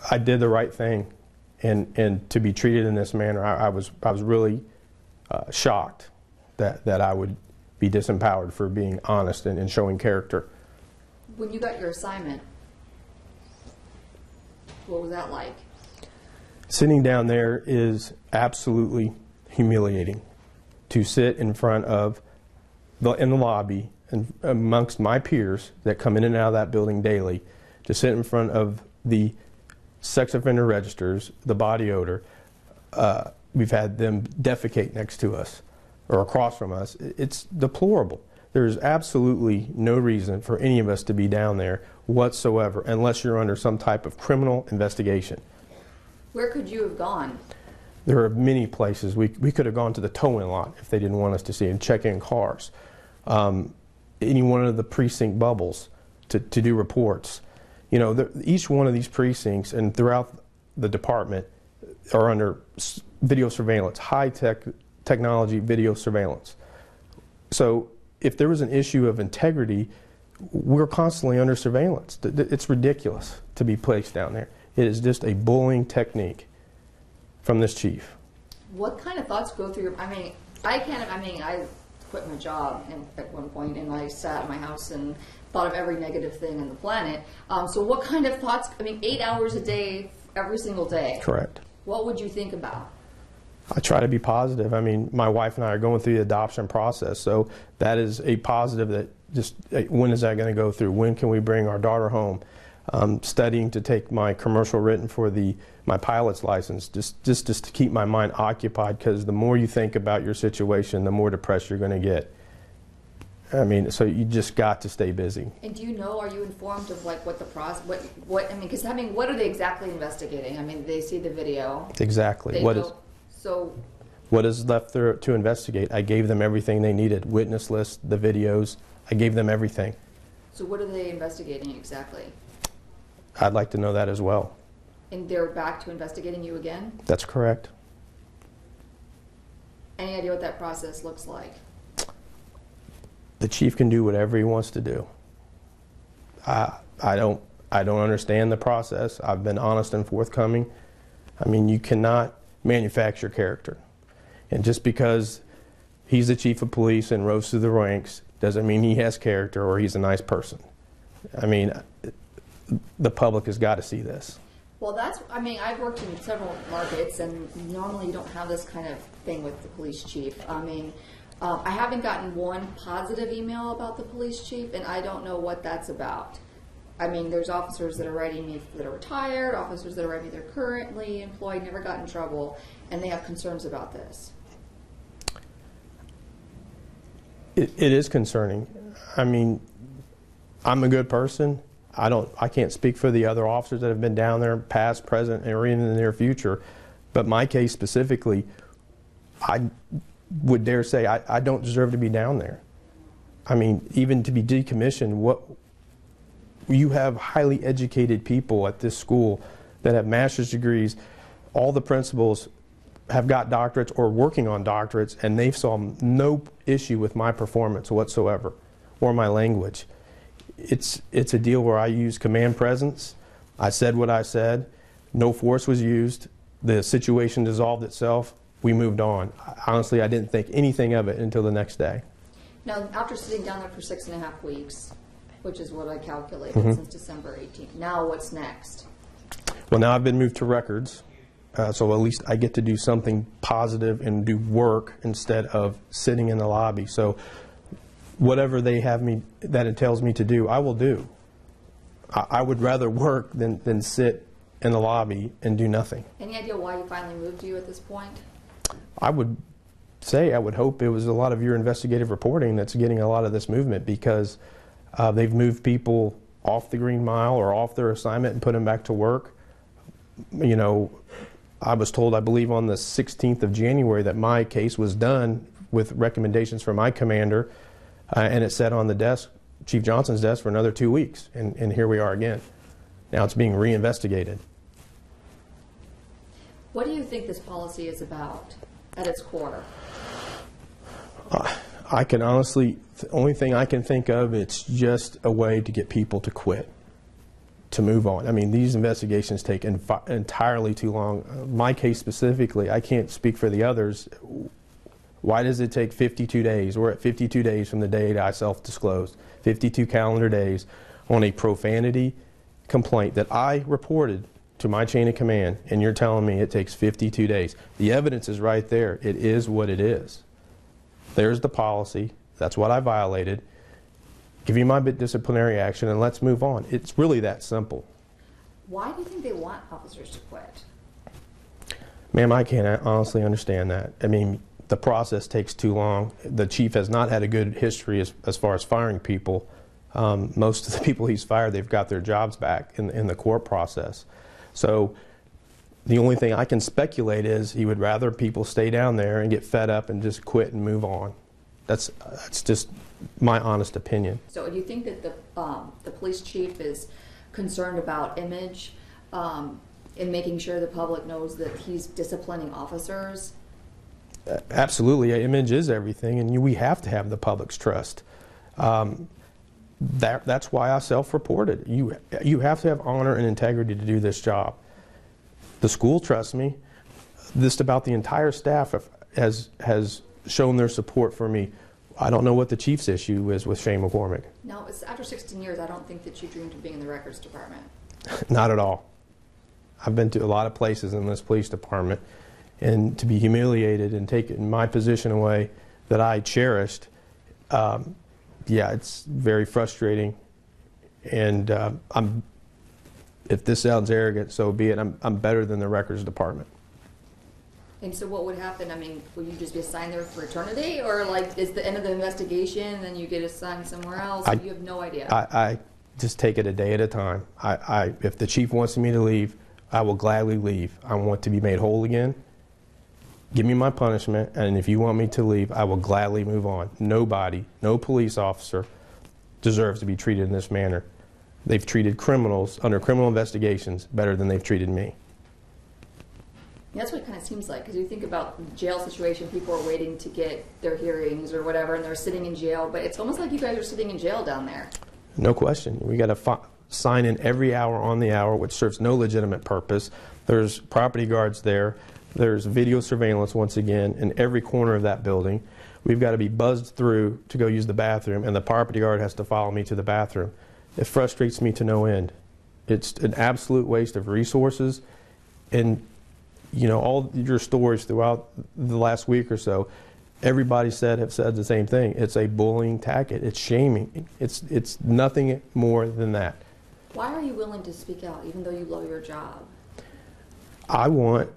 I did the right thing, and to be treated in this manner, I was really shocked that I would be disempowered for being honest and showing character. When you got your assignment, what was that like? Sitting down there is absolutely humiliating. To sit in front of in the lobby and amongst my peers that come in and out of that building daily, to sit in front of the sex offender registers, the body odor, we've had them defecate next to us or across from us. It's deplorable. There's absolutely no reason for any of us to be down there whatsoever unless you're under some type of criminal investigation. Where could you have gone? There are many places. We could have gone to the towing lot if they didn't want us to see and check in cars. Any one of the precinct bubbles to do reports. You know, each one of these precincts and throughout the department are under video surveillance, high-tech technology video surveillance. So if there was an issue of integrity, we're constantly under surveillance. It's ridiculous to be placed down there. It is just a bullying technique from this chief. What kind of thoughts go through your, I quit my job at one point, and I sat in my house and thought of every negative thing on the planet. So what kind of thoughts, 8 hours a day, every single day? Correct. What would you think about? I try to be positive. My wife and I are going through the adoption process, so that is a positive that just, when is that going to go through? When can we bring our daughter home? Studying to take my commercial written for my pilot's license, just to keep my mind occupied, because the more you think about your situation, the more depressed you're going to get. So you just got to stay busy. And do you know, are you informed of what the process, what are they exactly investigating? They see the video. Exactly. What is left there to investigate? I gave them everything they needed, witness list, the videos, I gave them everything. So what are they investigating exactly? I'd like to know that as well. And they're back to investigating you again? That's correct. Any idea what that process looks like? The chief can do whatever he wants to do. I don't understand the process. I've been honest and forthcoming. You cannot manufacture character. And just because he's the chief of police and rose through the ranks doesn't mean he has character or he's a nice person. The public has got to see this. Well, I've worked in several markets, and normally you don't have this kind of thing with the police chief. I haven't gotten one positive email about the police chief, and I don't know what that's about. There's officers that are writing me that are retired, officers that are writing me they're currently employed, never got in trouble, and they have concerns about this. It is concerning. I'm a good person. I can't speak for the other officers that have been down there, past, present, or even in the near future. But my case specifically, I would dare say I don't deserve to be down there. Even to be decommissioned, you have highly educated people at this school that have master's degrees. All the principals have got doctorates or working on doctorates, and they saw no issue with my performance whatsoever or my language. It's a deal where I use command presence. I said what I said. No force was used. The situation dissolved itself. We moved on. Honestly, I didn't think anything of it until the next day. Now, after sitting down there for 6.5 weeks, which is what I calculated since December 18th, now what's next? Well, now I've been moved to records, so at least I get to do something positive and do work instead of sitting in the lobby. So whatever that entails me to do, I will do. I would rather work than sit in the lobby and do nothing. Any idea why you finally moved you at this point? I would hope it was a lot of your investigative reporting that's getting a lot of this movement, because they've moved people off the Green Mile or off their assignment and put them back to work. I was told, I believe on the 16th of January, that my case was done with recommendations from my commander, and it sat on the desk, Chief Johnson's desk, for another 2 weeks, and here we are again. Now it's being reinvestigated. What do you think this policy is about at its core? I can honestly, the only thing I can think of, it's just a way to get people to quit. to move on. I mean, these investigations take entirely too long. My case specifically, I can't speak for the others. Why does it take 52 days? We're at 52 days from the date I self-disclosed. 52 calendar days on a profanity complaint that I reported to my chain of command, and you're telling me it takes 52 days. The evidence is right there. It is what it is. There's the policy. That's what I violated. Give me my disciplinary action and let's move on. It's really that simple. Why do you think they want officers to quit? Ma'am, I can't honestly understand that. I mean, the process takes too long. The chief has not had a good history as far as firing people. Most of the people he's fired, they've got their jobs back in the court process. So the only thing I can speculate is he would rather people stay down there and get fed up and just quit and move on. That's just my honest opinion. So do you think that the police chief is concerned about image in making sure the public knows that he's disciplining officers? Absolutely. Image is everything, and we have to have the public's trust. That's why I self-reported. You have to have honor and integrity to do this job. The school trusts me. Just about the entire staff has shown their support for me. I don't know what the chief's issue is with Shane McCormick. No, it's after 16 years, I don't think that you dreamed of being in the records department. Not at all. I've been to a lot of places in this police department, and to be humiliated and taking my position away that I cherished, yeah, it's very frustrating. And if this sounds arrogant, so be it. I'm better than the records department. And so what would happen? I mean, will you just be assigned there for eternity? Or like, is the end of the investigation and then you get assigned somewhere else? You have no idea. I just take it a day at a time. If the chief wants me to leave, I will gladly leave. I want to be made whole again. Give me my punishment, and if you want me to leave, I will gladly move on. Nobody, no police officer deserves to be treated in this manner. They've treated criminals under criminal investigations better than they've treated me. That's what it kind of seems like, because you think about the jail situation, people are waiting to get their hearings or whatever, and they're sitting in jail, but it's almost like you guys are sitting in jail down there. No question. We got to sign in every hour on the hour, which serves no legitimate purpose. There's property guards there. There's video surveillance, once again, in every corner of that building. We've got to be buzzed through to go use the bathroom, and the property guard has to follow me to the bathroom. It frustrates me to no end. It's an absolute waste of resources. And, you know, all your stories throughout the last week or so, everybody have said the same thing. It's a bullying tactic. It's shaming. It's nothing more than that. Why are you willing to speak out, even though you love your job? I want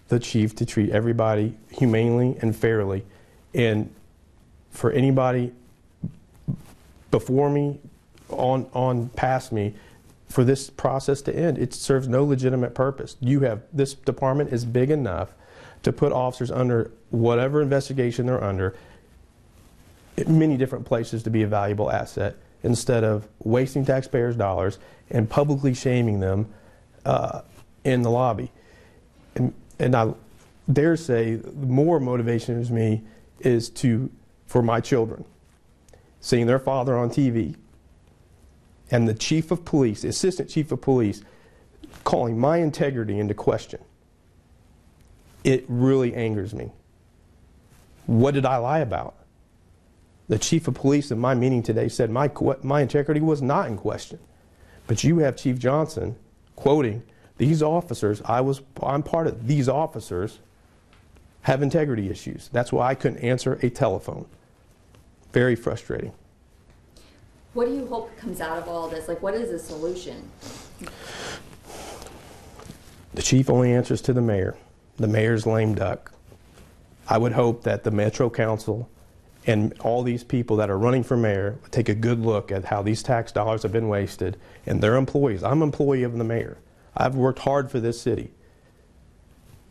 the chief to treat everybody humanely and fairly. And for anybody before me, on past me, for this process to end, it serves no legitimate purpose. This department is big enough to put officers under whatever investigation they're under in many different places to be a valuable asset, instead of wasting taxpayers' dollars and publicly shaming them in the lobby. And I dare say more motivation to me is for my children, seeing their father on TV, and the chief of police, the assistant chief of police, calling my integrity into question. It really angers me. What did I lie about? The chief of police in my meeting today said my integrity was not in question. But you have Chief Johnson quoting, these officers, I'm part of these officers, have integrity issues. That's why I couldn't answer a telephone. Very frustrating. What do you hope comes out of all this? Like, what is the solution? The chief only answers to the mayor. The mayor's lame duck. I would hope that the Metro Council and all these people that are running for mayor would take a good look at how these tax dollars have been wasted, and their employees. I'm an employee of the mayor. I've worked hard for this city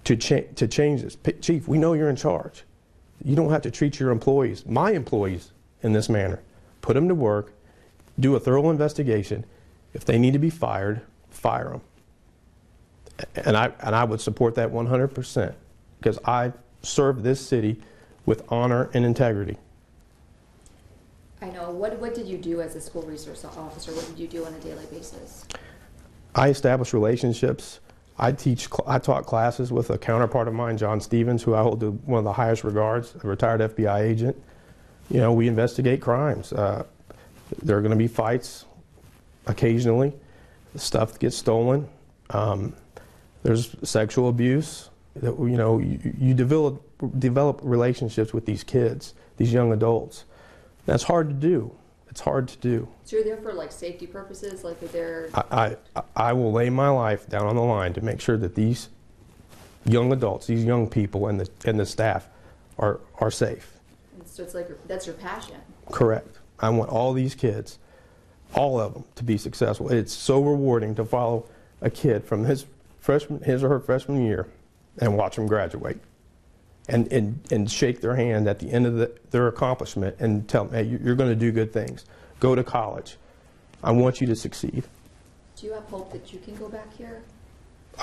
to change this. Chief, we know you're in charge. You don't have to treat your employees, my employees, in this manner. Put them to work, do a thorough investigation. If they need to be fired, fire them. And I would support that 100%, because I serve this city with honor and integrity. I know. What did you do as a school resource officer? What did you do on a daily basis? I establish relationships. I taught classes with a counterpart of mine, John Stevens, who I hold to one of the highest regards, a retired FBI agent. You know, we investigate crimes. There are going to be fights occasionally. Stuff gets stolen. There's sexual abuse. You know, you develop relationships with these kids, these young adults. That's hard to do. It's hard to do. So you're there for like safety purposes, like if they're... I will lay my life down on the line to make sure that these young adults, these young people, and the staff are safe. And so it's like that's your passion. Correct. I want all these kids, all of them, to be successful. It's so rewarding to follow a kid from his or her freshman year and watch them graduate. And shake their hand at the end of their accomplishment and tell them, hey, you're going to do good things. Go to college. I want you to succeed. Do you have hope that you can go back here?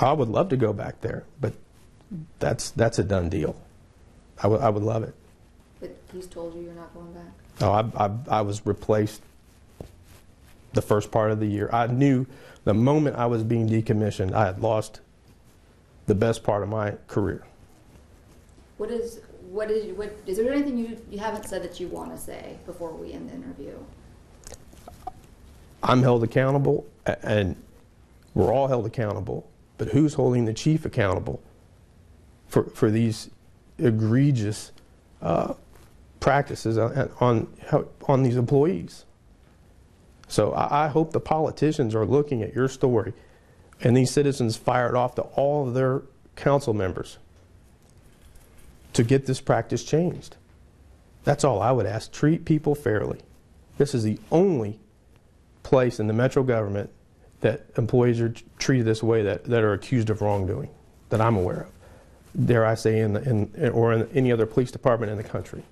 I would love to go back there, but that's a done deal. I would love it. But he's told you you're not going back? No, I was replaced the first part of the year. I knew the moment I was being decommissioned, I had lost the best part of my career. Is there anything you haven't said that you want to say before we end the interview? I'm held accountable, and we're all held accountable, but who's holding the chief accountable for these egregious practices on these employees? So I hope the politicians are looking at your story and these citizens fired off to all of their council members to get this practice changed. That's all I would ask. Treat people fairly. This is the only place in the metro government that employees are treated this way that are accused of wrongdoing, that I'm aware of. Dare I say, in any other police department in the country.